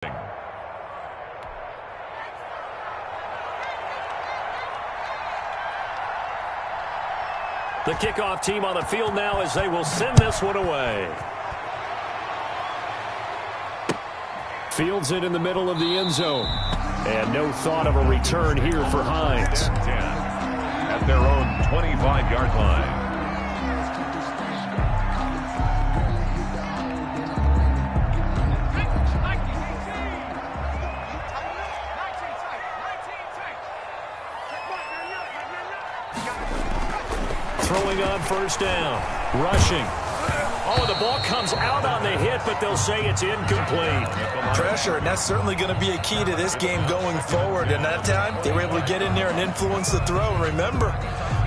The kickoff team on the field now as they will send this one away. Fields it in the middle of the end zone. And no thought of a return here for Hines. 10 at their own 25-yard line. Throwing on first down. Rushing. Oh, the ball comes out on the hit, but they'll say it's incomplete. Pressure, and that's certainly going to be a key to this game going forward. And that time, they were able to get in there and influence the throw. And remember,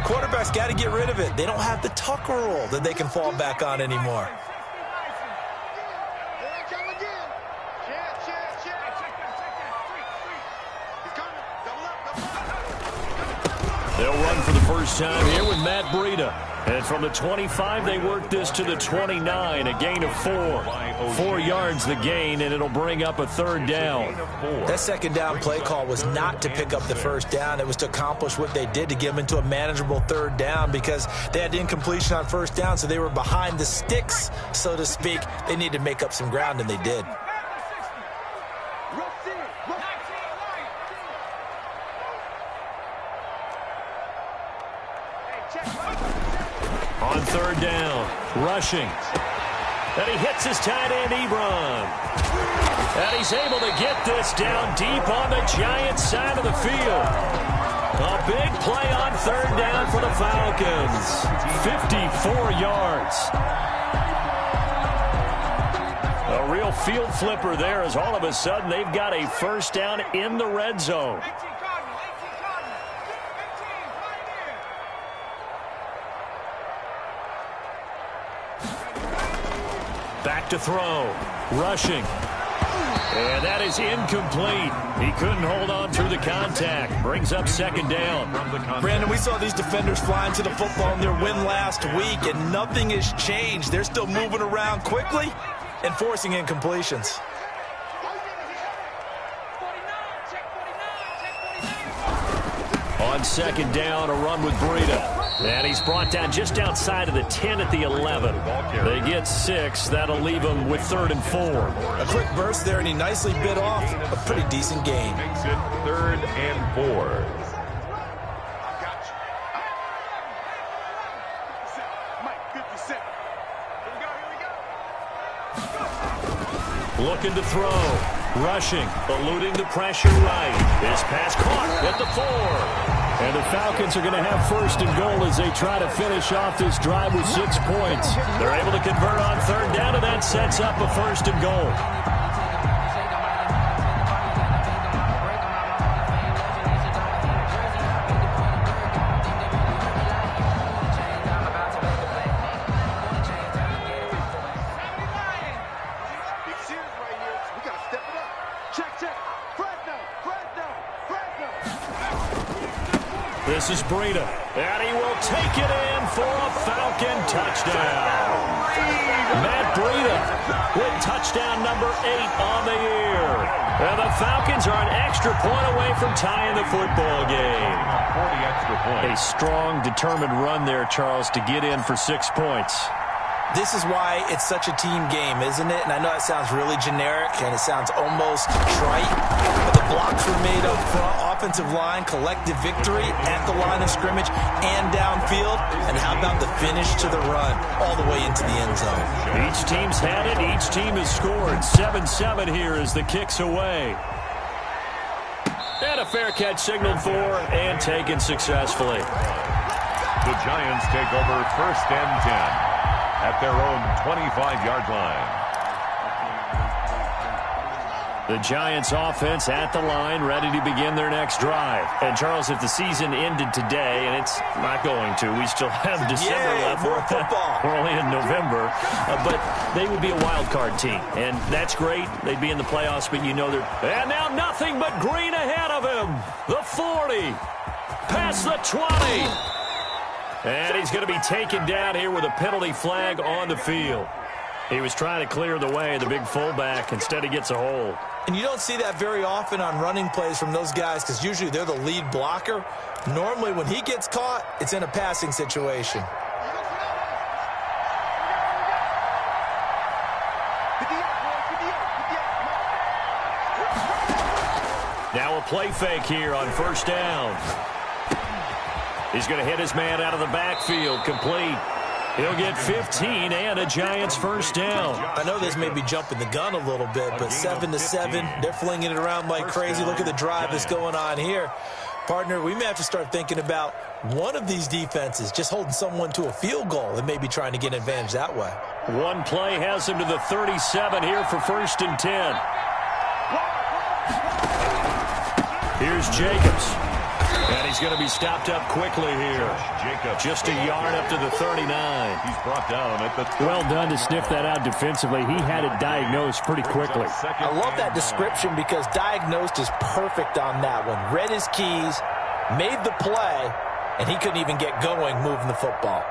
quarterbacks got to get rid of it. They don't have the Tucker rule that they can fall back on anymore. They'll run for the first time here with Matt Breida. And from the 25, they work this to the 29, a gain of 4. 4 yards the gain, and it'll bring up a third down. That second down play call was not to pick up the first down. It was to accomplish what they did, to get them into a manageable third down, because they had incompletion on first down, so they were behind the sticks, so to speak. They needed to make up some ground, and they did. On third down, rushing. And he hits his tight end, Ebron. And he's able to get this down deep on the Giants' side of the field. A big play on third down for the Falcons. 54 yards. A real field flipper there, as all of a sudden they've got a first down in the red zone. Back to throw. Rushing. And that is incomplete. He couldn't hold on through the contact. Brings up second down. Brandon, we saw these defenders flying to the football in their win last week, and nothing has changed. They're still moving around quickly and forcing incompletions. On second down, a run with Breida. And he's brought down just outside of the 10 at the 11. They get 6. That'll leave them with 3rd and 4. A quick burst there, and he nicely bit off a pretty decent gain. Makes it 3rd and 4. Looking to throw. Rushing. Eluding the pressure right. This pass caught at the 4. And the Falcons are going to have 1st and goal as they try to finish off this drive with 6 points. They're able to convert on third down, and that sets up a 1st and goal. This is Breida, and he will take it in for a Falcon touchdown. Matt Breida with touchdown number 8 on the year. And the Falcons are an extra point away from tying the football game. 40 extra points. A strong, determined run there, Charles, to get in for 6 points. This is why it's such a team game, isn't it? And I know it sounds really generic and it sounds almost trite, but the blocks were made up front, offensive line, collective victory at the line of scrimmage and downfield. And how about the finish to the run all the way into the end zone? Each team's had it. Each team has scored. 7-7 here as the kick's away. And a fair catch signaled for and taken successfully. The Giants take over 1st and 10. At their own 25-yard line. The Giants offense at the line, ready to begin their next drive. And, Charles, if the season ended today, and it's not going to, we still have December left. More football. We're only in November. But they would be a wild card team. And that's great. They'd be in the playoffs, but you know they're... And now nothing but green ahead of him. The 40. Past the 20. And he's going to be taken down here with a penalty flag on the field. He was trying to clear the way, the big fullback. Instead, he gets a hold. And you don't see that very often on running plays from those guys because usually they're the lead blocker. Normally when he gets caught, it's in a passing situation. Now a play fake here on first down. He's going to hit his man out of the backfield, complete. He'll get 15 and a Giants first down. I know this may be jumping the gun a little bit, but 7-7, they're flinging it around like crazy. Look at the drive that's going on here. Partner, we may have to start thinking about one of these defenses just holding someone to a field goal and maybe trying to get an advantage that way. One play has him to the 37 here for first and 10. Here's Jacobs. And he's going to be stopped up quickly here. Just a yard up to the 39. He's brought down at the... Well done to sniff that out defensively. He had it diagnosed pretty quickly. I love that description because diagnosed is perfect on that one. Read his keys, made the play, and he couldn't even get going moving the football.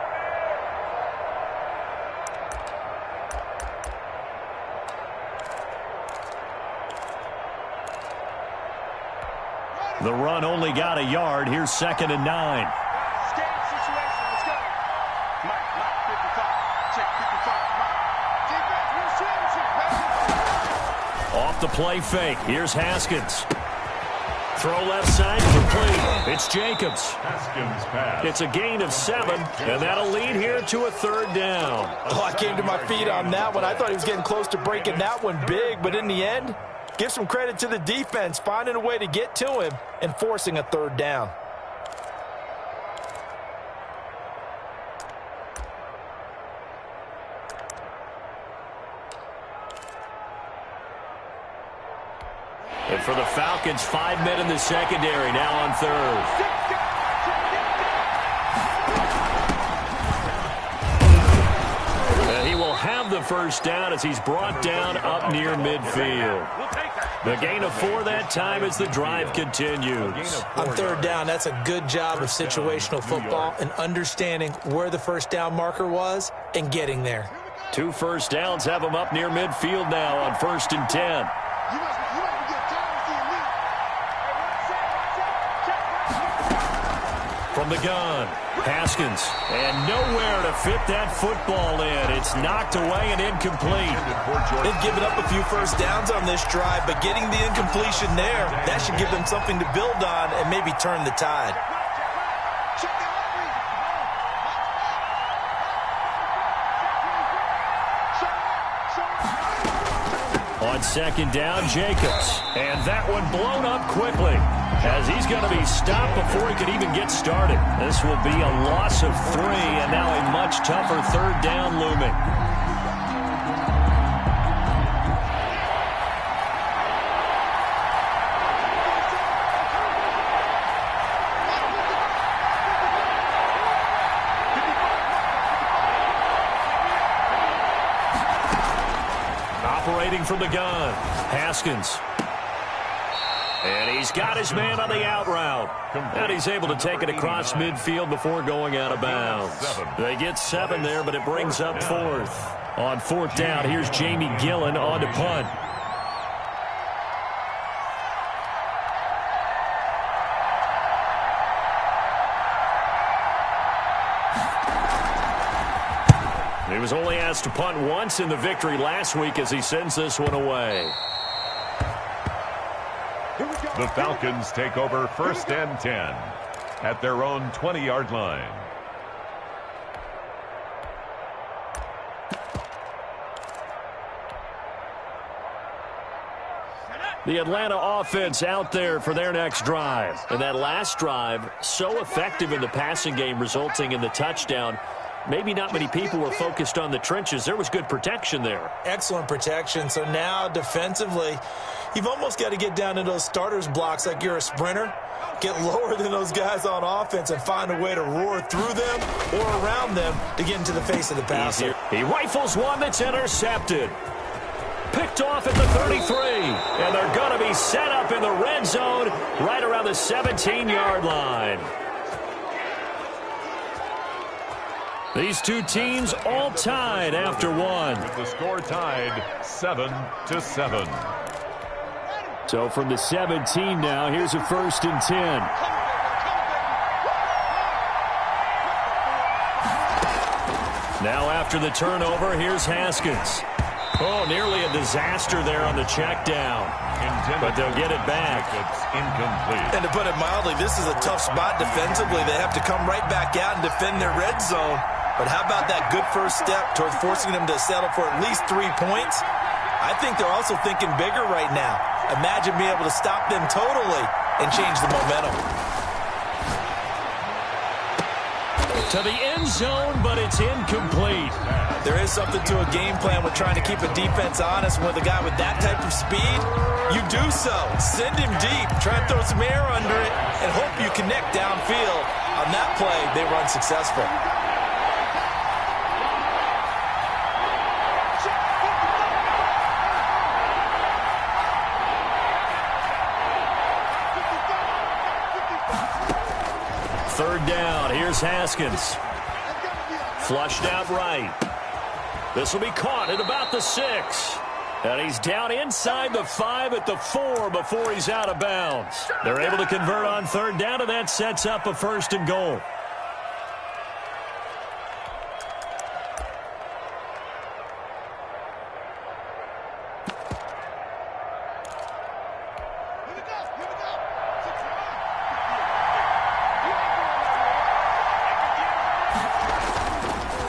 The run only got a yard. Here's second and 9. Off the play fake. Here's Haskins. Throw left side, complete. It's Jacobs. Haskins pass. It's a gain of 7, and that'll lead here to a third down. Oh, I came to my feet on that one. I thought he was getting close to breaking that one big, but in the end, give some credit to the defense, finding a way to get to him and forcing a third down. And for the Falcons, 5 men in the secondary now on third. And he will have the first down as he's brought down up near midfield. The gain of 4 that time as the drive continues. On third down, that's a good job of situational football and understanding where the first down marker was and getting there. 2 first downs have him up near midfield now on first and 10. From the gun, Haskins, and nowhere to fit that football in. It's knocked away and incomplete. They've given up a few first downs on this drive, but getting the incompletion there, that should give them something to build on and maybe turn the tide. On second down, Jacobs. And that one blown up quickly as he's going to be stopped before he could even get started. This will be a loss of 3 and now a much tougher third down looming. Operating from the gun, Haskins. And he's got his man on the out route. And he's able to take it across midfield before going out of bounds. They get 7 there, but it brings up 4th. On 4th down, here's Jamie Gillen on to punt. He was only asked to punt once in the victory last week as he sends this one away. The Falcons take over first and 10 at their own 20-yard line. The Atlanta offense out there for their next drive. And that last drive, so effective in the passing game, resulting in the touchdown. Maybe not many people were focused on the trenches. There was good protection there. Excellent protection. So now defensively, you've almost got to get down to those starters blocks like you're a sprinter. Get lower than those guys on offense and find a way to roar through them or around them to get into the face of the passer. He rifles one that's intercepted. Picked off at the 33. And they're going to be set up in the red zone right around the 17-yard line. These two teams all tied after one. With the score tied 7-7. So from the 17 now, here's a 1st and 10. Now after the turnover, here's Haskins. Oh, nearly a disaster there on the check down. But they'll get it back. It's incomplete. And to put it mildly, this is a tough spot defensively. They have to come right back out and defend their red zone. But how about that good first step towards forcing them to settle for at least 3 points? I think they're also thinking bigger right now. Imagine being able to stop them totally and change the momentum. To the end zone, but it's incomplete. There is something to a game plan with trying to keep a defense honest. With a guy with that type of speed, you do so. Send him deep. Try and throw some air under it and hope you connect downfield. On that play, they run successful. Third down. Here's Haskins. Flushed out right. This will be caught at about the 6. And he's down inside the 5 at the 4 before he's out of bounds. They're able to convert on third down, and that sets up a 1st and goal.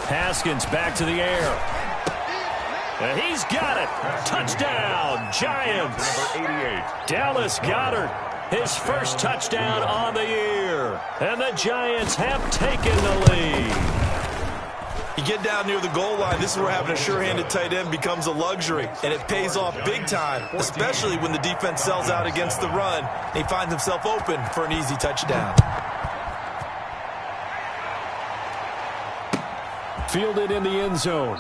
Haskins back to the air. And he's got it. Touchdown, Giants. Number 88. Dallas Goedert, his first touchdown on the year. And the Giants have taken the lead. You get down near the goal line, this is where having a sure-handed tight end becomes a luxury. And it pays off big time, especially when the defense sells out against the run. And he finds himself open for an easy touchdown. Fielded in the end zone.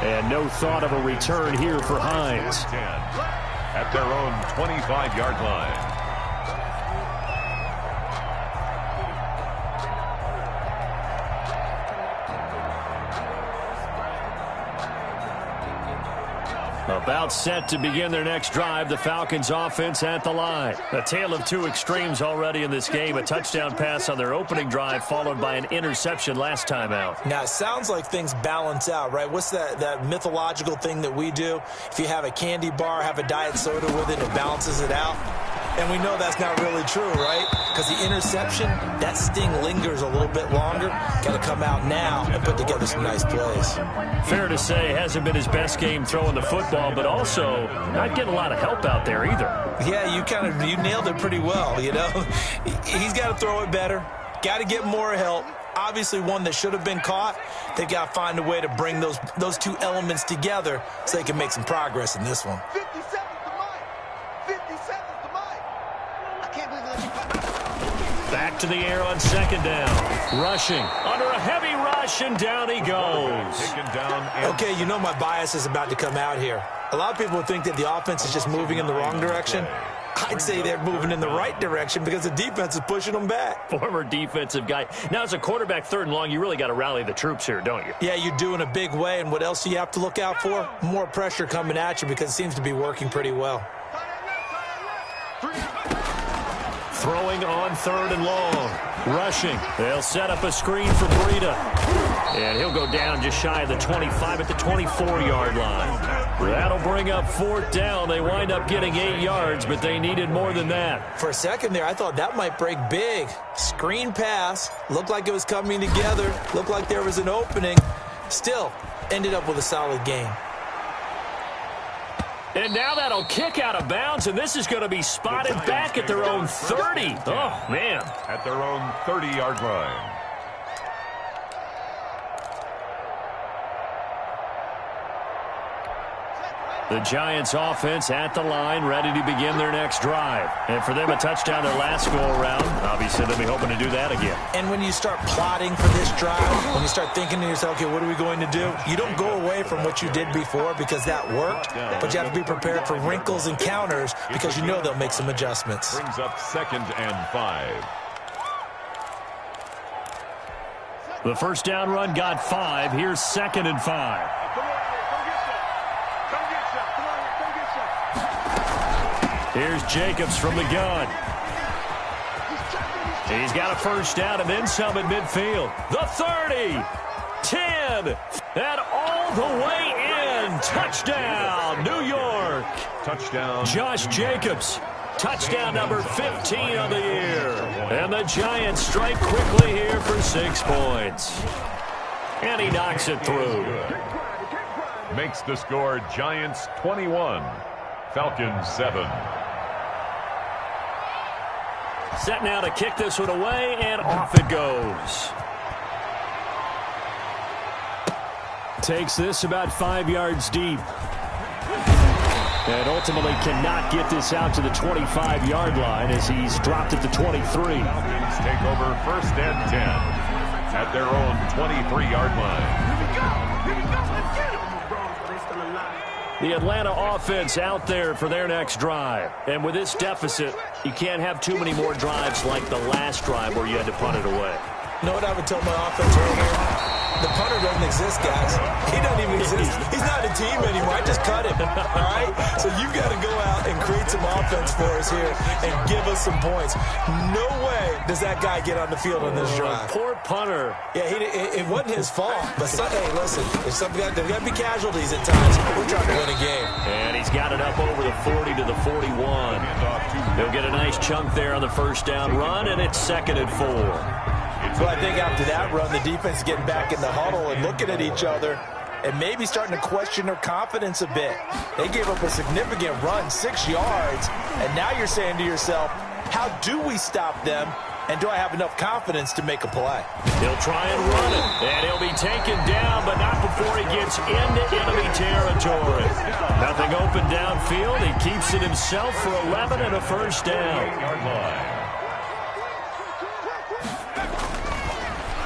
And no thought of a return here for Hines. At their own 25-yard line. About set to begin their next drive, the Falcons offense at the line. A tale of two extremes already in this game. A touchdown pass on their opening drive followed by an interception last time out. Now, it sounds like things balance out, right? What's that mythological thing that we do? If you have a candy bar, have a diet soda with it, it balances it out. And we know that's not really true, right? Because the interception, that sting lingers a little bit longer. Got to come out now and put together some nice plays. Fair to say, hasn't been his best game throwing the football, but also not getting a lot of help out there either. Yeah, you nailed it pretty well, you know. He's got to throw it better. Got to get more help. Obviously one that should have been caught. They've got to find a way to bring those two elements together so they can make some progress in this one. Back to the air on second down. Rushing. Under a heavy rush, and down he goes. Okay, you know my bias is about to come out here. A lot of people think that the offense is just moving in the wrong direction. I'd say they're moving in the right direction because the defense is pushing them back. Former defensive guy. Now, as a quarterback, third and long, you really got to rally the troops here, don't you? Yeah, you do in a big way. And what else do you have to look out for? More pressure coming at you because it seems to be working pretty well. Throwing on third and long. Rushing. They'll set up a screen for Breida. And he'll go down just shy of the 25 at the 24-yard line. That'll bring up fourth down. They wind up getting 8 yards, but they needed more than that. For a second there, I thought that might break big. Screen pass. Looked like it was coming together. Looked like there was an opening. Still, ended up with a solid game. And now that'll kick out of bounds, and this is going to be spotted back at their own 30. Oh, man. At their own 30-yard line. The Giants offense at the line, ready to begin their next drive. And for them, a touchdown their last go-around. Obviously, they'll be hoping to do that again. And when you start plotting for this drive, when you start thinking to yourself, okay, what are we going to do? You don't go away from what you did before because that worked, but you have to be prepared for wrinkles and counters because you know they'll make some adjustments. Brings up 2nd and 5. The first down run got 5. Here's 2nd and 5. Here's Jacobs from the gun. He's got a first down and then some at midfield. The 30, 10, and all the way in. Touchdown, New York. Touchdown. Josh Jacobs. Touchdown number 15 on the year. And the Giants strike quickly here for 6 points. And he knocks it through. Makes the score Giants 21, Falcons 7. Set now to kick this one away, and off it goes. Takes this about 5 yards deep. And ultimately cannot get this out to the 25-yard line as he's dropped at the 23. Falcons take over first and 10 at their own 23-yard line. The Atlanta offense out there for their next drive. And with this deficit, you can't have too many more drives like the last drive where you had to punt it away. You know what I would tell my offense earlier? The punter doesn't exist, guys. He doesn't even exist. He's not a team anymore. I just cut him, all right? So you've got to go out and create some offense for us here and give us some points. No way does that guy get on the field on this drive. Poor punter. Yeah, it wasn't his fault. But, hey, listen, there's got to be casualties at times. We're trying to win a game. And he's got it up over the 40 to the 41. He'll get a nice chunk there on the first down run, and it's 2nd and 4. So I think after that run, the defense is getting back in the huddle and looking at each other and maybe starting to question their confidence a bit. They gave up a significant run, 6 yards, and now you're saying to yourself, how do we stop them, and do I have enough confidence to make a play? He'll try and run it, and he'll be taken down, but not before he gets into enemy territory. Nothing open downfield. He keeps it himself for 11 and a first down.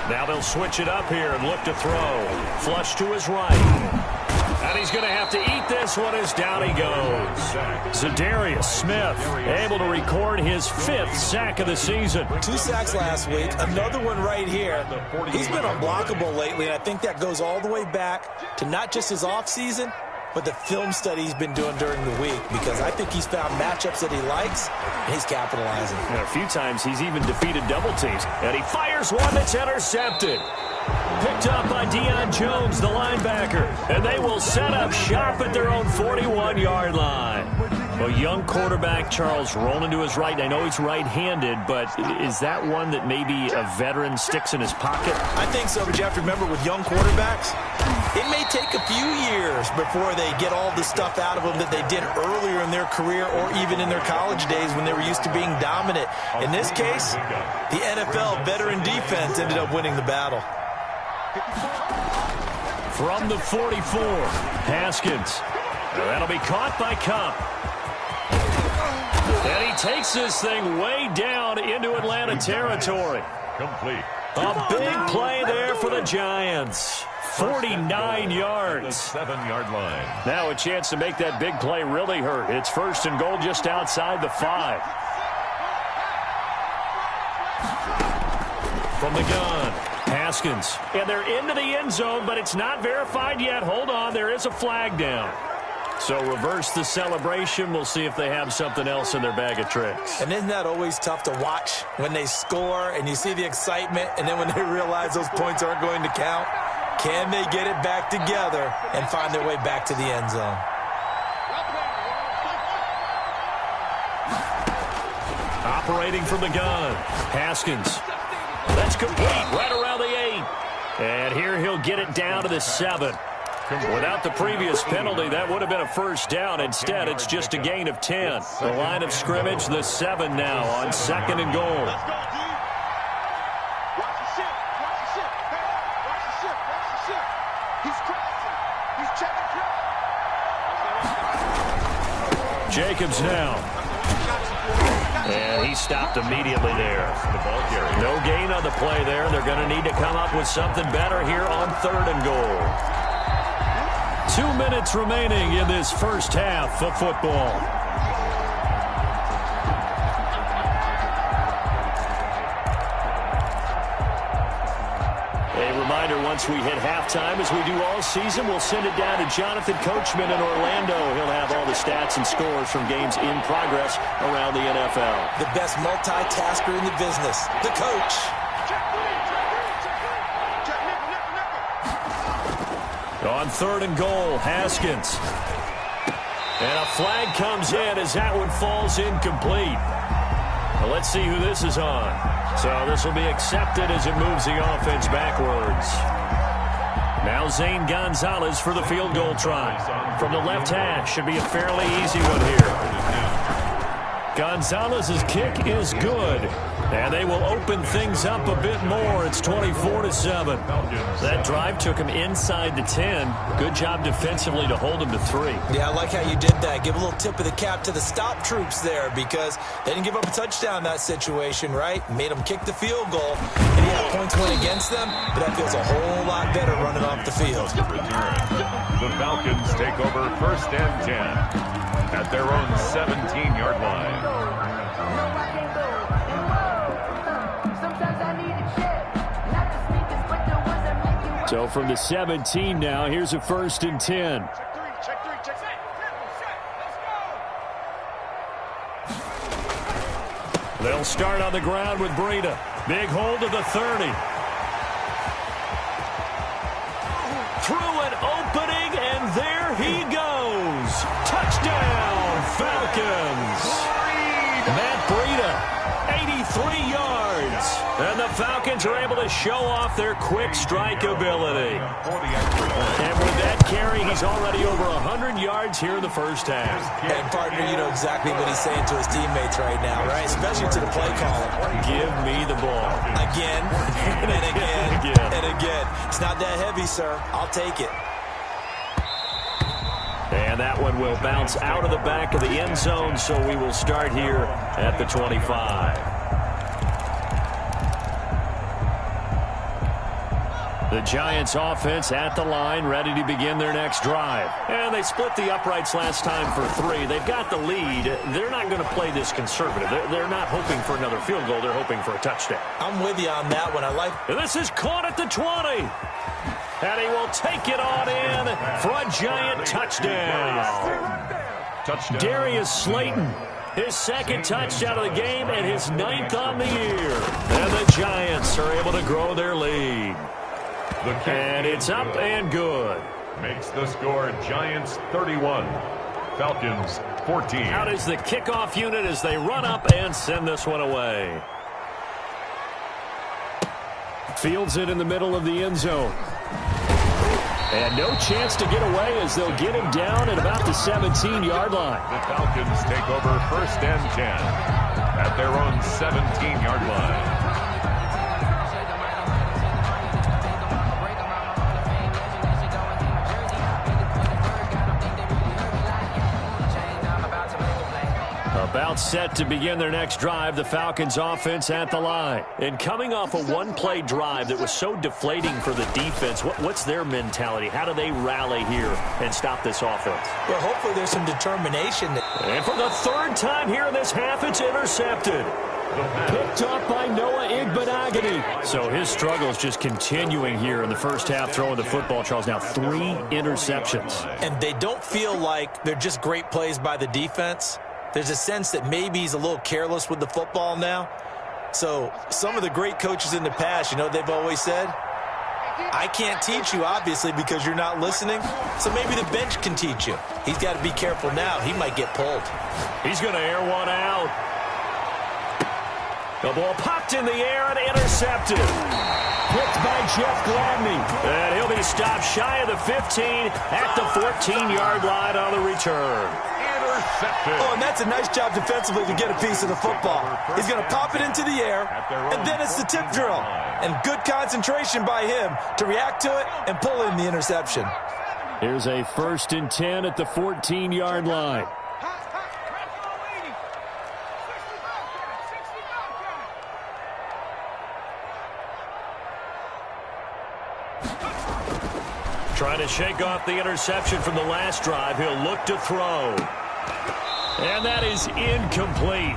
Now they'll switch it up here and look to throw. Flush to his right. And he's going to have to eat this one as down he goes. Za'Darius Smith able to record his 5th sack of the season. 2 sacks last week, another one right here. He's been unblockable lately, and I think that goes all the way back to not just his offseason, but the film study he's been doing during the week, because I think he's found matchups that he likes, and he's capitalizing. And a few times he's even defeated double teams. And he fires one that's intercepted. Picked up by Deion Jones, the linebacker. And they will set up shop at their own 41-yard line. A young quarterback, Charles, rolling to his right. I know he's right-handed, but is that one that maybe a veteran sticks in his pocket? I think so, but you have to remember with young quarterbacks, it may take a few years before they get all the stuff out of them that they did earlier in their career or even in their college days when they were used to being dominant. In this case, the NFL veteran defense ended up winning the battle. From the 44, Haskins. That'll be caught by Cup. And he takes this thing way down into Atlanta territory. Complete. A big play there for the Giants. 49 yards. 7-yard line. Now a chance to make that big play really hurt. It's 1st and goal just outside the 5. From the gun, Haskins. And they're into the end zone, but it's not verified yet. Hold on, there is a flag down. So reverse the celebration. We'll see if they have something else in their bag of tricks. And isn't that always tough to watch when they score and you see the excitement, and then when they realize those points aren't going to count? Can they get it back together and find their way back to the end zone? Operating from the gun, Haskins. That's complete right around the 8. And here he'll get it down to the 7. Without the previous penalty, that would have been a first down. Instead, it's just a gain of 10. The line of scrimmage, the 7 now on 2nd and goal. Jacobs now. And he stopped immediately there. No gain on the play there. They're going to need to come up with something better here on 3rd and goal. 2 minutes remaining in this first half of football. A reminder reminder, once we hit halftime, as we do all season, we'll send it down to Jonathan Coachman in Orlando. He'll have all the stats and scores from games in progress around the NFL. The best multitasker in the business, the coach. On 3rd and goal, Haskins. And a flag comes in as that one falls incomplete. Well, let's see who this is on. So this will be accepted as it moves the offense backwards. Now Zane Gonzalez for the field goal try. From the left hash, should be a fairly easy one here. Gonzalez's kick is good. And they will open things up a bit more. It's 24-7. That drive took him inside the 10. Good job defensively to hold him to 3. Yeah, I like how you did that. Give a little tip of the cap to the stop troops there because they didn't give up a touchdown in that situation, right? Made them kick the field goal. And yeah, points went against them, but that feels a whole lot better running off the field. The Falcons take over 1st and 10 at their own 17-yard line. So from the 17 now, here's a 1st and 10. They'll start on the ground with Breida. Big hold of the 30. Through an opening, and there he goes. Touchdown, Falcons. Matt Breida, 83 yards. And the Falcons are able to show off their quick strike ability. And with that carry, he's already over 100 yards here in the first half. And partner, you know exactly what he's saying to his teammates right now, right? Especially to the play caller. Give me the ball. Again, and again, and again. It's not that heavy, sir. I'll take it. And that one will bounce out of the back of the end zone, so we will start here at the 25. The Giants offense at the line, ready to begin their next drive. And they split the uprights last time for 3. They've got the lead. They're not going to play this conservative. They're not hoping for another field goal. They're hoping for a touchdown. I'm with you on that one. And this is caught at the 20. And he will take it on in for a Giant touchdown. Darius Slayton, his 2nd touchdown of the game and his 9th on the year. And the Giants are able to grow their lead. And it's up and good. Makes the score Giants 31, Falcons 14. Out is the kickoff unit as they run up and send this one away. Fields it in the middle of the end zone. And no chance to get away as they'll get him down at about the 17-yard line. The Falcons take over 1st and 10 at their own 17-yard line. About set to begin their next drive, the Falcons offense at the line. And coming off a one-play drive that was so deflating for the defense, what's their mentality? How do they rally here and stop this offense? Well, hopefully there's some determination. And for the 3rd time here in this half, it's intercepted. Picked up by Noah Igbenogany. So his struggle is just continuing here in the first half, throwing the football. Charles, now 3 interceptions. And they don't feel like they're just great plays by the defense. There's a sense that maybe he's a little careless with the football now. So some of the great coaches in the past, you know, they've always said, I can't teach you, obviously, because you're not listening. So maybe the bench can teach you. He's got to be careful now. He might get pulled. He's going to air one out. The ball popped in the air and intercepted. Picked by Jeff Gladney. And he'll be stopped shy of the 15 at the 14-yard line on the return. Oh, and that's a nice job defensively to get a piece of the football. He's going to pop it into the air, and then it's the tip drill. And good concentration by him to react to it and pull in the interception. Here's a 1st and 10 at the 14-yard line. Trying to shake off the interception from the last drive. He'll look to throw. And that is incomplete.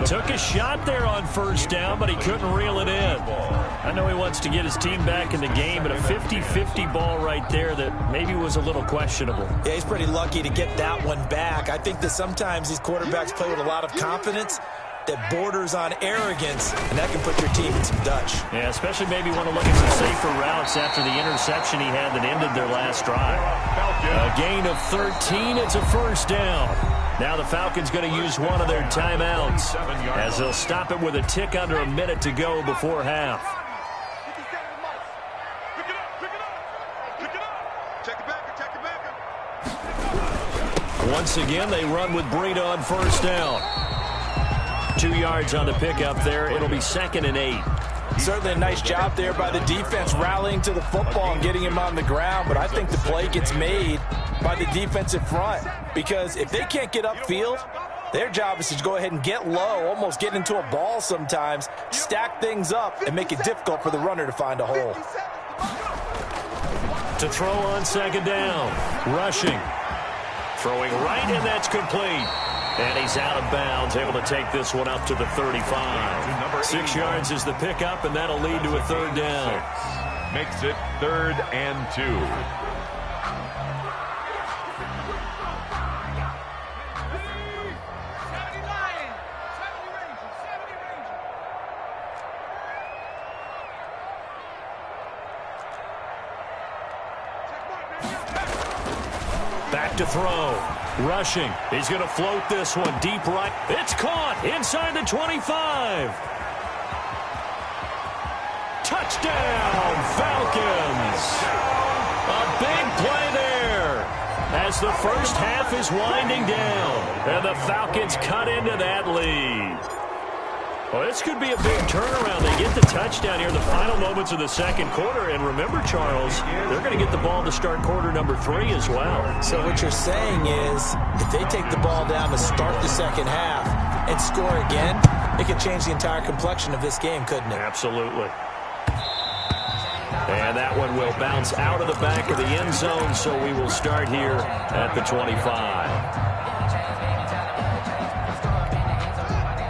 Took a shot there on first down, but he couldn't reel it in. I know he wants to get his team back in the game, but a 50-50 ball right there that maybe was a little questionable. Yeah, he's pretty lucky to get that one back. I think that sometimes these quarterbacks play with a lot of confidence that borders on arrogance, and that can put your team in some Dutch. Yeah, especially maybe want to look at some safer routes after the interception he had that ended their last drive. A gain of 13, it's a first down. Now the Falcons going to use one of their timeouts as they'll stop it with a tick under a minute to go before half. Once again, they run with Breida on first down. 2 yards on the pickup there. It'll be 2nd and 8. Certainly a nice job there by the defense rallying to the football and getting him on the ground, but I think the play gets made by the defensive front because if they can't get upfield, their job is to go ahead and get low, almost get into a ball sometimes, stack things up, and make it difficult for the runner to find a hole. To throw on 2nd down. Rushing. Throwing right, and that's complete. And he's out of bounds, able to take this one up to the 35. 6 yards is the pickup, and that'll lead to a 3rd down. Makes it 3rd and 2. Back to throw. Rushing. He's going to float this one deep right. It's caught inside the 25. Touchdown, Falcons. A big play there as the first half is winding down. And the Falcons cut into that lead. Well, this could be a big turnaround. They get the touchdown here in the final moments of the second quarter. And remember, Charles, they're going to get the ball to start quarter number 3 as well. So what you're saying is if they take the ball down to start the second half and score again, it could change the entire complexion of this game, couldn't it? Absolutely. And that one will bounce out of the back of the end zone, so we will start here at the 25.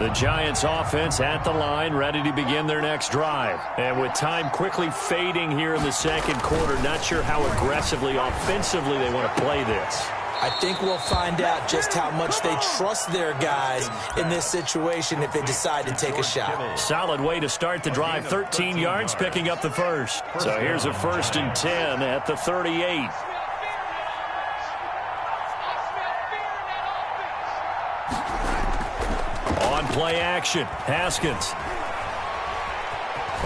The Giants offense at the line, ready to begin their next drive. And with time quickly fading here in the second quarter, not sure how aggressively, offensively they want to play this. I think we'll find out just how much they trust their guys in this situation if they decide to take a shot. Solid way to start the drive. 13 yards, picking up the first. So here's a 1st and 10 at the 38. On play action, Haskins.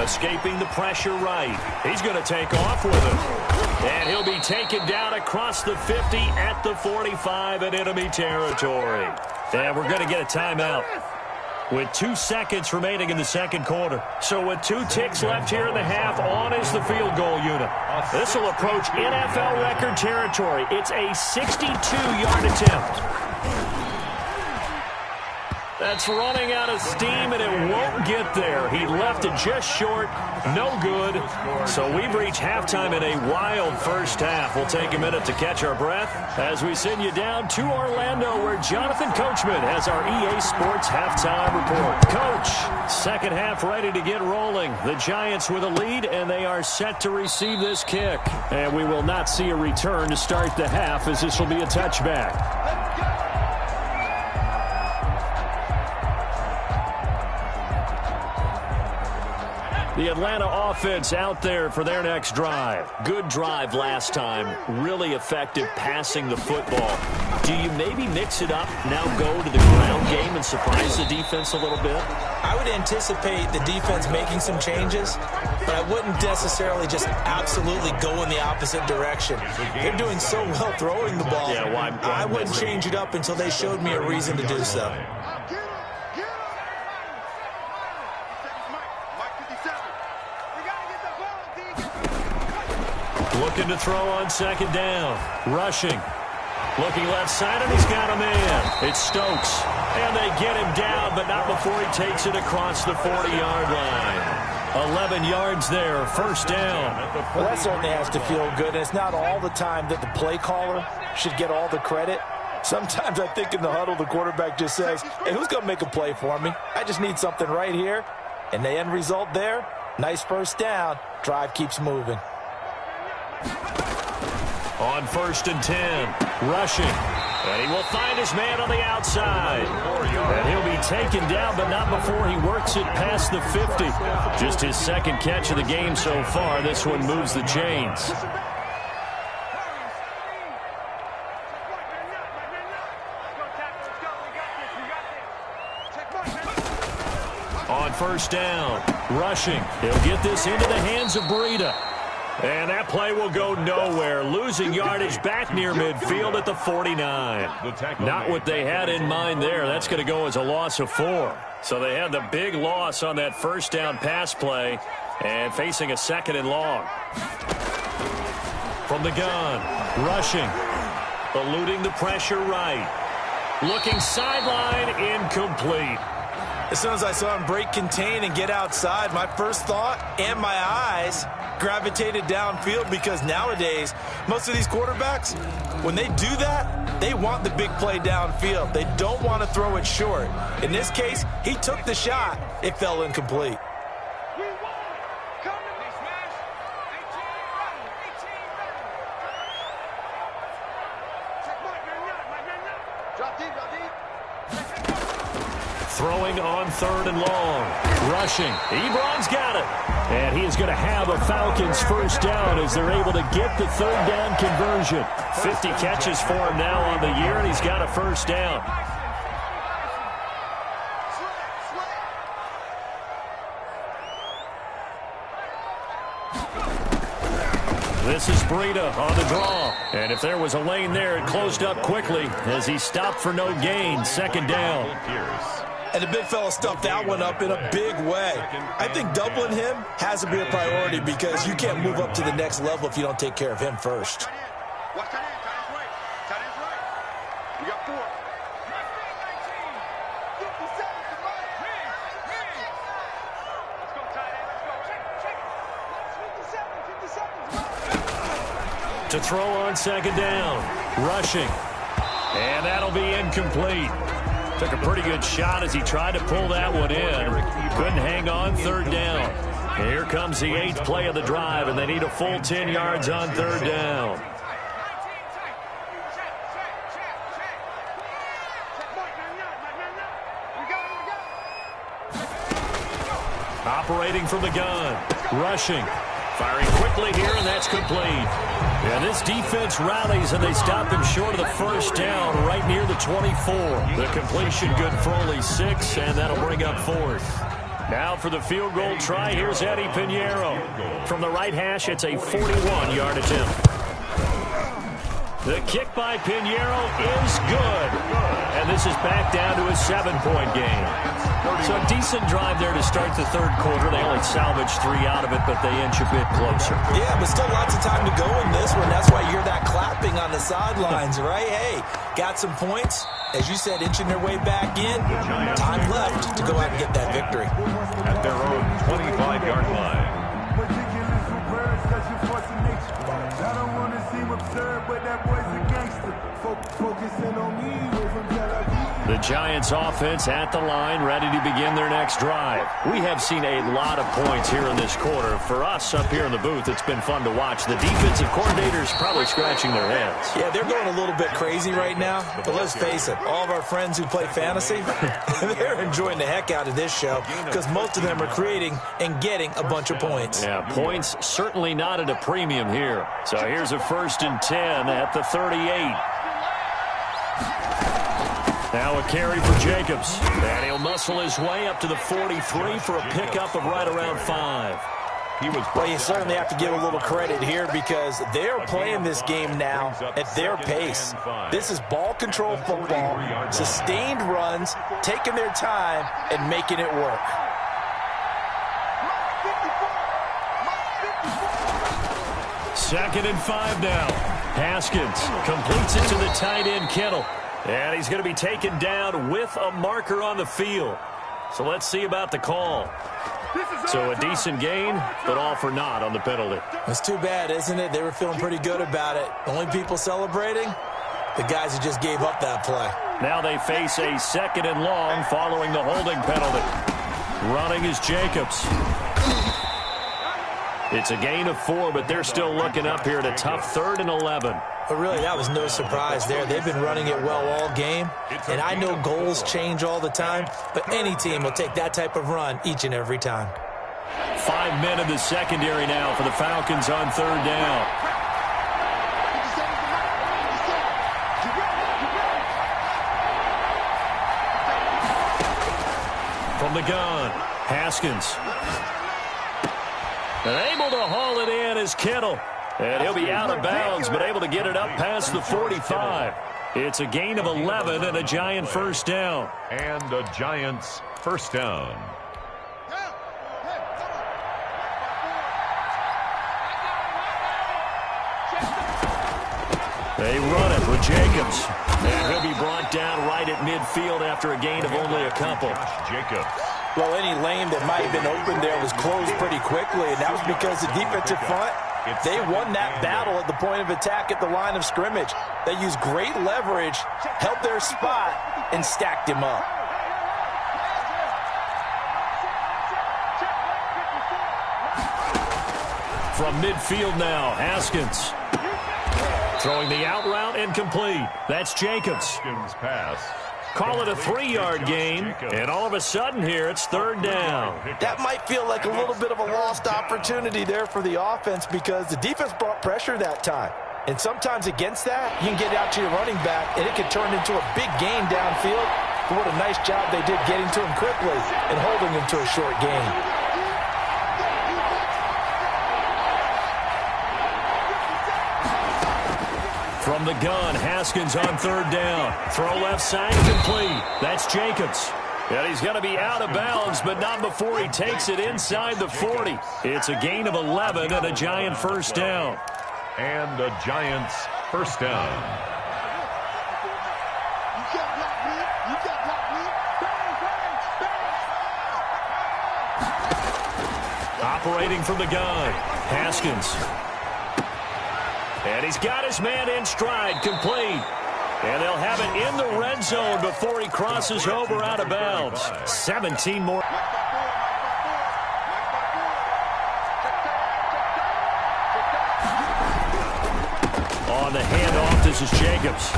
Escaping the pressure right. He's going to take off with it. And he'll be taken down across the 50 at the 45 in enemy territory. And we're going to get a timeout with 2 seconds remaining in the second quarter. So with 2 ticks left here in the half, on is the field goal unit. This will approach NFL record territory. It's a 62-yard attempt. That's running out of steam, and it won't get there. He left it just short. No good. So we've reached halftime in a wild first half. We'll take a minute to catch our breath as we send you down to Orlando, where Jonathan Coachman has our EA Sports halftime report. Coach, second half ready to get rolling. The Giants with a lead, and they are set to receive this kick. And we will not see a return to start the half, as this will be a touchback. The Atlanta offense out there for their next drive. Good drive last time. Really effective passing the football. Do you maybe mix it up, now go to the ground game and surprise the defense a little bit? I would anticipate the defense making some changes, but I wouldn't necessarily just absolutely go in the opposite direction. They're doing so well throwing the ball. Yeah, why I wouldn't change it up until they showed me a reason to do so. Looking to throw on second down. Rushing. Looking left side, and he's got a man. It's Stokes. And they get him down, but not before he takes it across the 40-yard line. 11 yards there, first down. Well, that certainly has to feel good. And it's not all the time that the play caller should get all the credit. Sometimes I think in the huddle, the quarterback just says, hey, who's going to make a play for me? I just need something right here. And the end result there, nice first down. Drive keeps moving. On 1st and 10, rushing. And he will find his man on the outside. And he'll be taken down, but not before he works it past the 50. Just his second catch of the game so far. This one moves the chains. On 1st down, rushing. He'll get this into the hands of Breida. And that play will go nowhere. Losing yardage back near midfield at the 49. Not what they had in mind there. That's going to go as a loss of 4. So they had the big loss on that 1st down pass play and facing a 2nd and long. From the gun, rushing. Eluding the pressure right. Looking sideline, incomplete. As soon as I saw him break contain and get outside, my first thought and my eyes gravitated downfield, because nowadays, most of these quarterbacks, when they do that, they want the big play downfield. They don't want to throw it short. In this case, he took the shot. It fell incomplete. Throwing on 3rd and long. Rushing. Ebron's got it. And he is going to have a Falcons first down as they're able to get the 3rd down conversion. 50 catches for him now on the year, and he's got a first down. This is Breida on the draw. And if there was a lane there, it closed up quickly as he stopped for no gain. 2nd down. And the big fella stuffed that one up in a big way. I think doubling him has to be a priority, because you can't move up to the next level if you don't take care of him first. Watch tight end. Tight end's right. You got 4. Let's go, tight end. Let's go. 57. To throw on 2nd down. Rushing. And that'll be incomplete. Took a pretty good shot as he tried to pull that one in. Couldn't hang on 3rd down. And here comes the 8th play of the drive, and they need a full 10 yards on 3rd down. Operating from the gun. Rushing. Firing quickly here, and that's complete. And this defense rallies, and they stop him short of the first down right near the 24. The completion good for only 6, and that'll bring up 4th. Now for the field goal try, here's Eddie Pinheiro. From the right hash, it's a 41-yard attempt. The kick by Pinheiro is good. And this is back down to a 7-point game. So a decent drive there to start the 3rd quarter. They only salvaged 3 out of it, but they inch a bit closer. Yeah, but still lots of time to go in this one. That's why you hear that clapping on the sidelines, right? Hey, got some points. As you said, inching their way back in. Time left to go out and get that victory. At their own 25-yard line. I don't want to seem absurd, but that boy's a gangster. Focusing on me, from Tel Aviv. The Giants offense at the line, ready to begin their next drive. We have seen a lot of points here in this quarter. For us up here in the booth, it's been fun to watch. The defensive coordinators probably scratching their heads. Yeah, they're going a little bit crazy right now. But let's face it, all of our friends who play fantasy, they're enjoying the heck out of this show, because most of them are creating and getting a bunch of points. Yeah, points certainly not at a premium here. So here's a 1st and 10 at the 38. Now a carry for Jacobs. And he'll muscle his way up to the 43 for a pickup of right around 5. Well, you certainly have to give a little credit here, because they're playing this game now at their pace. This is ball control football, sustained runs, taking their time, and making it work. Second and 5 now. Haskins completes it to the tight end, Kittle. And he's going to be taken down with a marker on the field. So let's see about the call. So a decent gain, but all for naught on the penalty. It's too bad, isn't it? They were feeling pretty good about it. Only people celebrating, the guys who just gave up that play. Now they face a 2nd and long following the holding penalty. Running is Jacobs. It's a gain of 4, but they're still looking up here at a tough 3rd and 11. But really, that was no surprise there. They've been running it well all game. And I know goals change all the time, but any team will take that type of run each and every time. 5 men in the secondary now for the Falcons on 3rd down. From the gun, Haskins. And able to haul it in is Kittle. And he'll be out of bounds, but able to get it up past the 45. It's a gain of 11 and a Giant first down. And a Giants first down. They run it with Jacobs. And he'll be brought down right at midfield after a gain of only a couple. Jacobs. Well, any lane that might have been open there was closed pretty quickly, and that was because the defensive front, they won that battle at the point of attack at the line of scrimmage. They used great leverage, held their spot, and stacked him up. From midfield now, Haskins. Throwing the out route incomplete. That's Jacobs. Haskins pass. Call it a 3-yard gain, and all of a sudden here it's 3rd down. That might feel like a little bit of a lost opportunity there for the offense because the defense brought pressure that time. And sometimes against that, you can get out to your running back, and it can turn into a big gain downfield. But what a nice job they did getting to him quickly and holding him to a short gain. From the gun, Haskins on 3rd down. Throw left side, complete. That's Jacobs. And he's going to be out of bounds, but not before he takes it inside the 40. It's a gain of 11 and a Giant first down. And a Giants first down. Operating from the gun, Haskins. And he's got his man in stride, complete. And they'll have it in the red zone before he crosses over out of bounds. 17 more. On the handoff, this is Jacobs.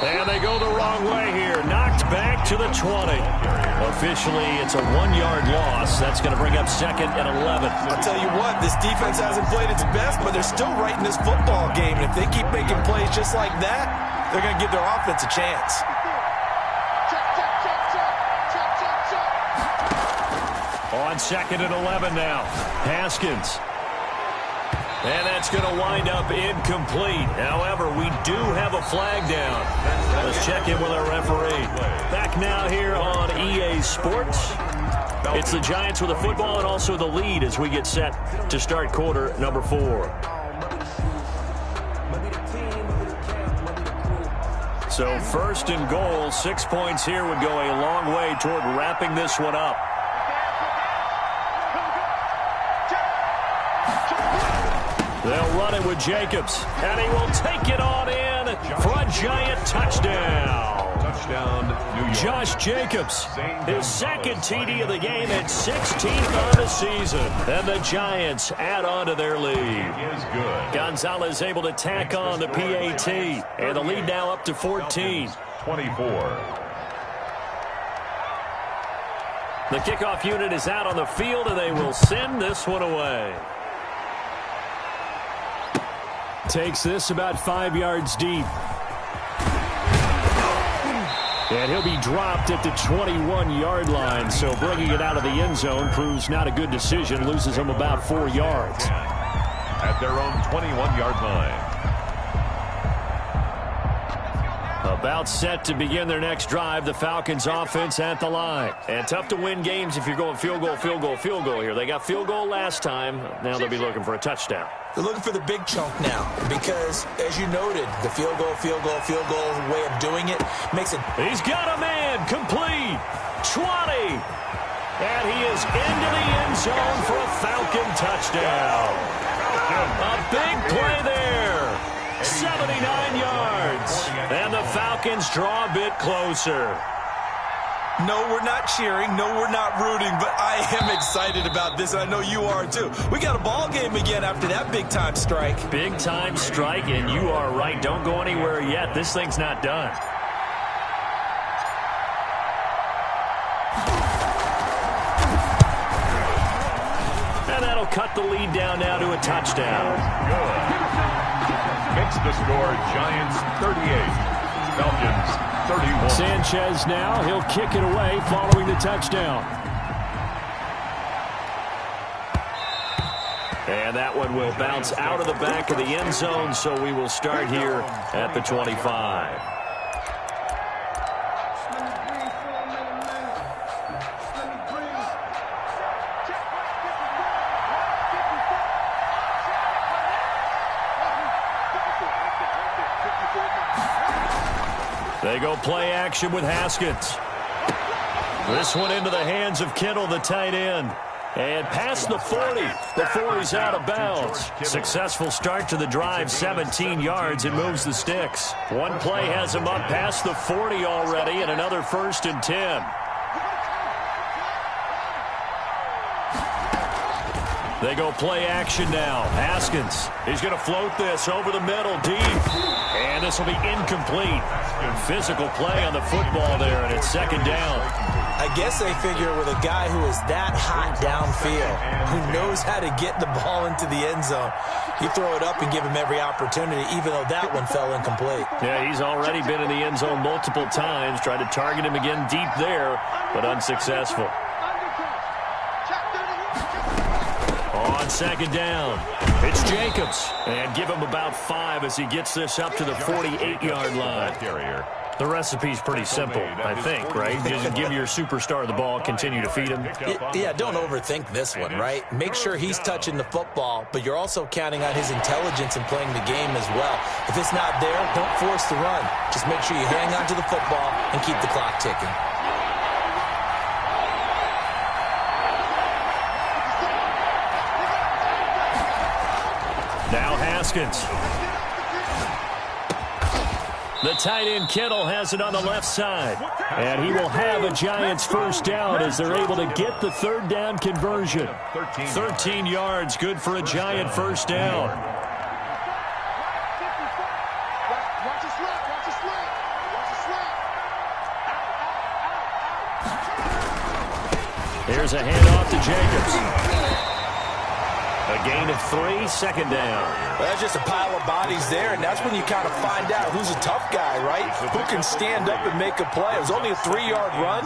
And they go the wrong way here. Knocked back to the 20. Officially, it's a 1-yard loss. That's going to bring up 2nd and 11. I'll tell you what, this defense hasn't played its best, but they're still right in this football game. And if they keep making plays just like that, they're going to give their offense a chance. On 2nd and 11 now, Haskins. And that's going to wind up incomplete. However, we do have a flag down. Let's check in with our referee. Back now here on EA Sports. It's the Giants with the football and also the lead as we get set to start quarter number 4. So 1st and goal, 6 points here would go a long way toward wrapping this one up. They'll run it with Jacobs, and he will take it on in for a Giant touchdown. Touchdown, New York. Josh Jacobs, his 2nd TD of the game and 16th on the season. And the Giants add on to their lead. Is good. Gonzalez able to tack on the PAT, and the lead now up to 14. 24. The kickoff unit is out on the field, and they will send this one away. Takes this about 5 yards deep. And he'll be dropped at the 21-yard line, so bringing it out of the end zone proves not a good decision. Loses him about 4 yards. At their own 21-yard line. About set to begin their next drive, the Falcons offense at the line. And tough to win games if you're going field goal, field goal, field goal here. They got field goal last time. Now they'll be looking for a touchdown. They're looking for the big chunk now because, as you noted, the field goal way of doing it makes it. He's got a man, complete, 20. And he is into the end zone for a Falcon touchdown. A big play there. 79 yards. And the Falcons draw a bit closer. No, we're not cheering. No, we're not rooting. But I am excited about this. And I know you are, too. We got a ball game again after that big-time strike. Big-time strike, and you are right. Don't go anywhere yet. This thing's not done. And that'll cut the lead down now to a touchdown. Good. Makes the score Giants 38. Falcons 31. Sanchez now. He'll kick it away following the touchdown. And that one will bounce out of the back of the end zone, so we will start here at the 25. They go play action with Haskins. This one into the hands of Kittle, the tight end. And past the 40. The 40's out of bounds. Successful start to the drive, 17 yards. It moves the sticks. One play has him up past the 40 already, and another 1st and 10. They go play action now. Haskins, he's going to float this over the middle, deep. And this will be incomplete. Physical play on the football there, and it's 2nd down. I guess they figure with a guy who is that hot downfield, who knows how to get the ball into the end zone, you throw it up and give him every opportunity, even though that one fell incomplete. Yeah, he's already been in the end zone multiple times, tried to target him again deep there, but unsuccessful. On 2nd down, it's Jacobs. And give him about 5 as he gets this up to the 48-yard line. The recipe's pretty simple, I think, right? Just give your superstar the ball, continue to feed him. Yeah, don't overthink this one, right? Make sure he's touching the football, but you're also counting on his intelligence in playing the game as well. If it's not there, don't force the run. Just make sure you hang on to the football and keep the clock ticking. Now Haskins. The tight end Kittle has it on the left side. And he will have a Giants 1st down as they're able to get the 3rd down conversion. 13 yards, good for a Giant 1st down. Here's a handoff to Jacobs. A gain of 3, 2nd down. Well, that's just a pile of bodies there, and that's when you kind of find out who's a tough guy, right? Who can stand up and make a play. It was only a 3-yard run,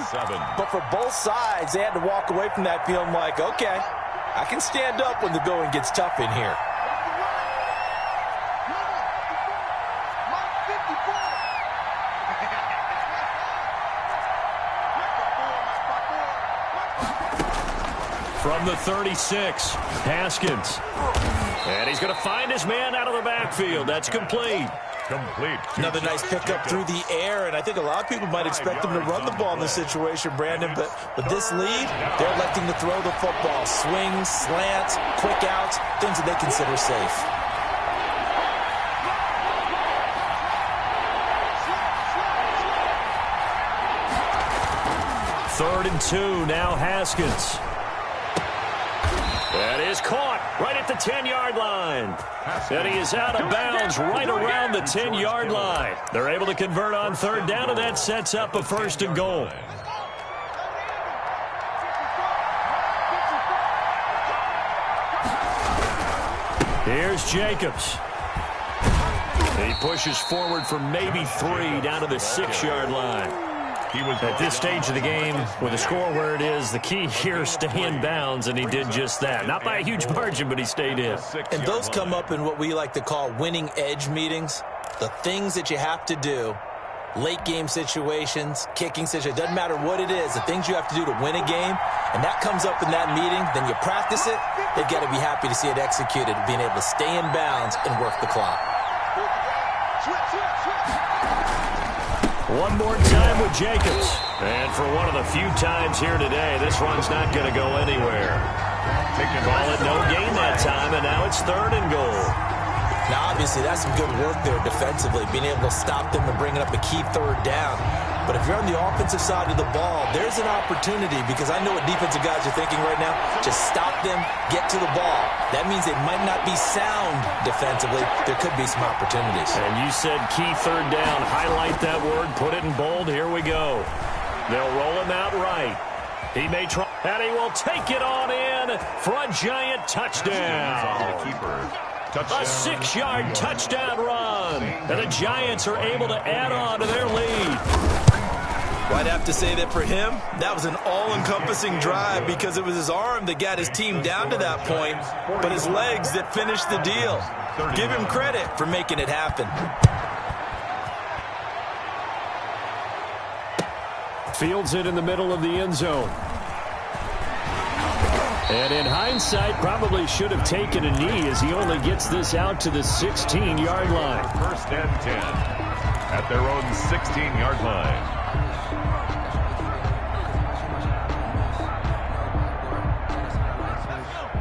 but for both sides, they had to walk away from that feeling like, okay, I can stand up when the going gets tough in here. From the 36, Haskins. And he's going to find his man out of the backfield. That's complete. Another nice pickup through the air, and I think a lot of people might expect them to run the ball in this situation, Brandon, but with this lead, they're electing to throw the football. Swings, slants, quick outs, things that they consider safe. Third and 2, now Haskins. That is caught right at the 10-yard line. And he is out of bounds right around the 10-yard line. They're able to convert on 3rd down, and that sets up a 1st and goal. Here's Jacobs. He pushes forward for maybe 3 down to the 6-yard line. At this stage of the game, with the score where it is, the key here is stay in bounds, and he did just that. Not by a huge margin, but he stayed in. And those come up in what we like to call winning edge meetings. The things that you have to do, late game situations, kicking situations, doesn't matter what it is, the things you have to do to win a game, and that comes up in that meeting, then you practice it, they've got to be happy to see it executed, being able to stay in bounds and work the clock. One more time with Jacobs. And for one of the few times here today, this one's not going to go anywhere. Call it no gain that time, and now it's 3rd and goal. Now, obviously, that's some good work there defensively, being able to stop them and bringing up a key third down. But if you're on the offensive side of the ball, there's an opportunity, because I know what defensive guys are thinking right now. Just stop them, get to the ball. That means they might not be sound defensively. There could be some opportunities. And you said key third down. Highlight that word, put it in bold. Here we go. They'll roll him out right. He may try, and he will take it on in for a giant touchdown. A 6-yard touchdown run. And the Giants are able to add on to their lead. Well, I'd have to say that for him, that was an all-encompassing drive, because it was his arm that got his team down to that point, but his legs that finished the deal. Give him credit for making it happen. Fields it in the middle of the end zone. And in hindsight, probably should have taken a knee, as he only gets this out to the 16-yard line. First and 10 at their own 16-yard line.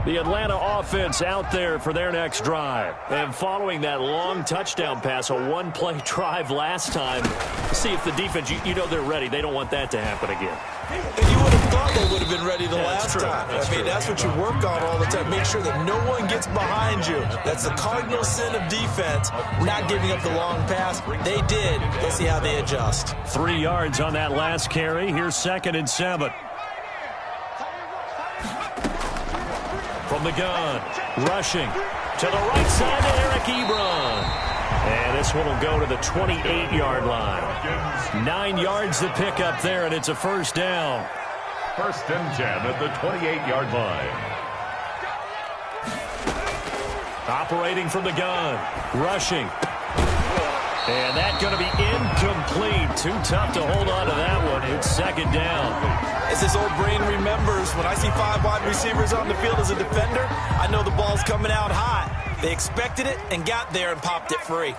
The Atlanta offense out there for their next drive. And following that long touchdown pass, a one-play drive last time, see if the defense, you know they're ready. They don't want that to happen again. And you would have thought they would have been ready the last time. That's what you work on all the time. Make sure that no one gets behind you. That's the cardinal sin of defense, not giving up the long pass. They did. Let's see how they adjust. 3 yards on that last carry. Here's 2nd and 7. From the gun, rushing to the right side to Eric Ebron. And this one will go to the 28-yard line. 9 yards to pick up there, and it's a first down. First and 10 at the 28-yard line. Operating from the gun, rushing. And that's going to be incomplete. Too tough to hold on to that one. It's 2nd down. As this old brain remembers, when I see 5 wide receivers on the field as a defender, I know the ball's coming out hot. They expected it and got there and popped it free.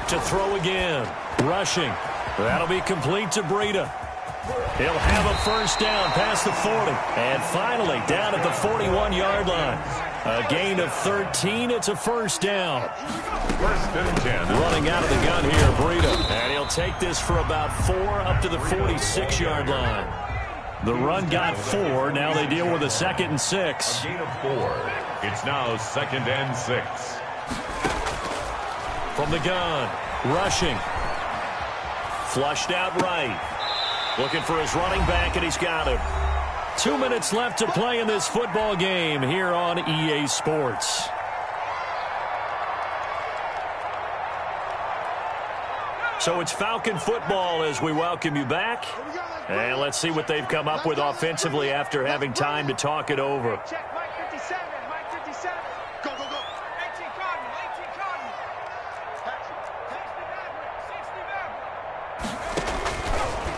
To throw again, rushing. That'll be complete to Breida. He'll have a first down past the 40. And finally, down at the 41-yard line. A gain of 13. It's a first down. First and 10. Running out of the gun here, Breida. And he'll take this for about 4 up to the 46-yard line. The run got 4. Now they deal with a 2nd and 6. A gain of 4. It's now 2nd and 6. From the gun, rushing. Flushed out right. Looking for his running back, and he's got him. 2 minutes left to play in this football game here on EA Sports. So it's Falcon football as we welcome you back. And let's see what they've come up with offensively after having time to talk it over. Check, Mike 57, Mike 57. Go, go, go. 18 Cardinal, 18 Cardinal.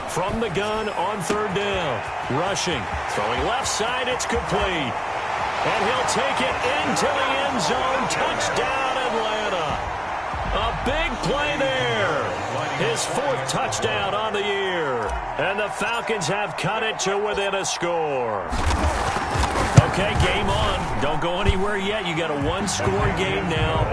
From the gun on 3rd down. Rushing. Throwing left side. It's complete. And he'll take it into the end zone. Touchdown, Atlanta. A big play there. His 4th touchdown on the year. And the Falcons have cut it to within a score. Okay, game on. Don't go anywhere yet. You got a 1-score game now.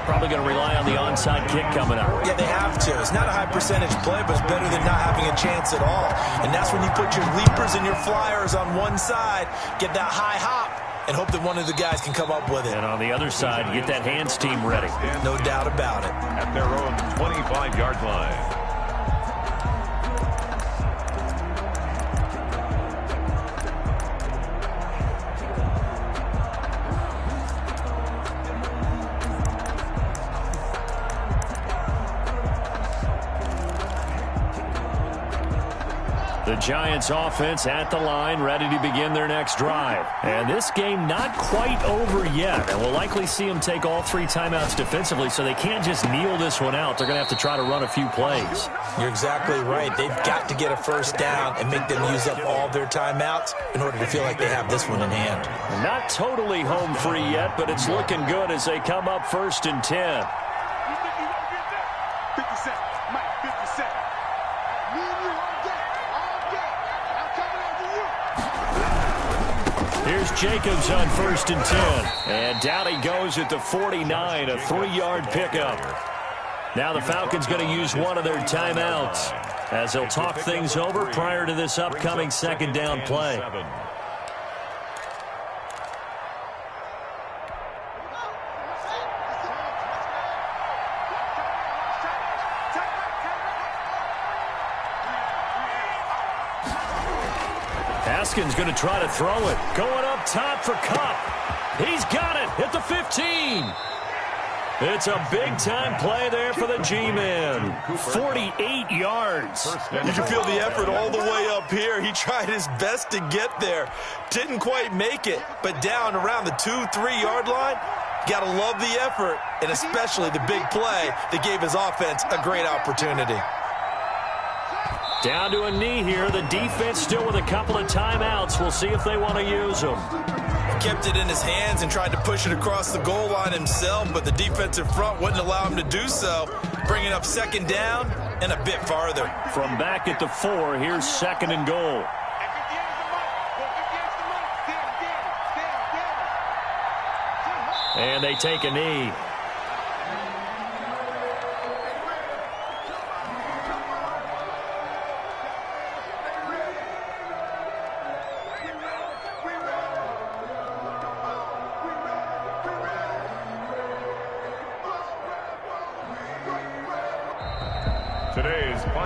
Probably going to rely on the onside kick coming up. Yeah, they have to. It's not a high percentage play, but it's better than not having a chance at all. And that's when you put your leapers and your flyers on one side, get that high hop, and hope that one of the guys can come up with it. And on the other side, get that hands team ready. No doubt about it. At their own 25-yard line. The Giants offense at the line, ready to begin their next drive. And this game not quite over yet. And we'll likely see them take all 3 timeouts defensively, so they can't just kneel this one out. They're going to have to try to run a few plays. You're exactly right. They've got to get a first down and make them use up all their timeouts in order to feel like they have this one in hand. Not totally home free yet, but it's looking good as they come up 1st and 10. 57, Mike 57. Me and you on Here's Jacobs on 1st and 10. And down he goes at the 49, a 3-yard pickup. Now the Falcons going to use one of their timeouts as they'll talk things over prior to this upcoming 2nd down play. Haskins going to try to throw it. Going up top for Kupp. He's got it at the 15. It's a big-time play there for the G-Man. 48 yards. You can feel the effort all the way up here. He tried his best to get there. Didn't quite make it, but down around the 2-3-yard line, got to love the effort, and especially the big play that gave his offense a great opportunity. Down to a knee here. The defense still with a couple of timeouts. We'll see if they want to use them. Kept it in his hands and tried to push it across the goal line himself, but the defensive front wouldn't allow him to do so, bringing up 2nd down and a bit farther. From back at the 4, here's 2nd and goal. And they take a knee.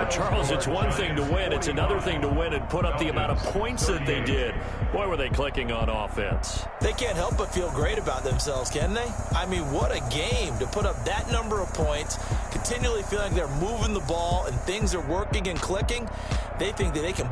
Charles, it's one thing to win. It's another thing to win and put up the amount of points that they did. Boy, were they clicking on offense. They can't help but feel great about themselves, can they? I mean, what a game to put up that number of points, continually feeling like they're moving the ball and things are working and clicking. They think that they can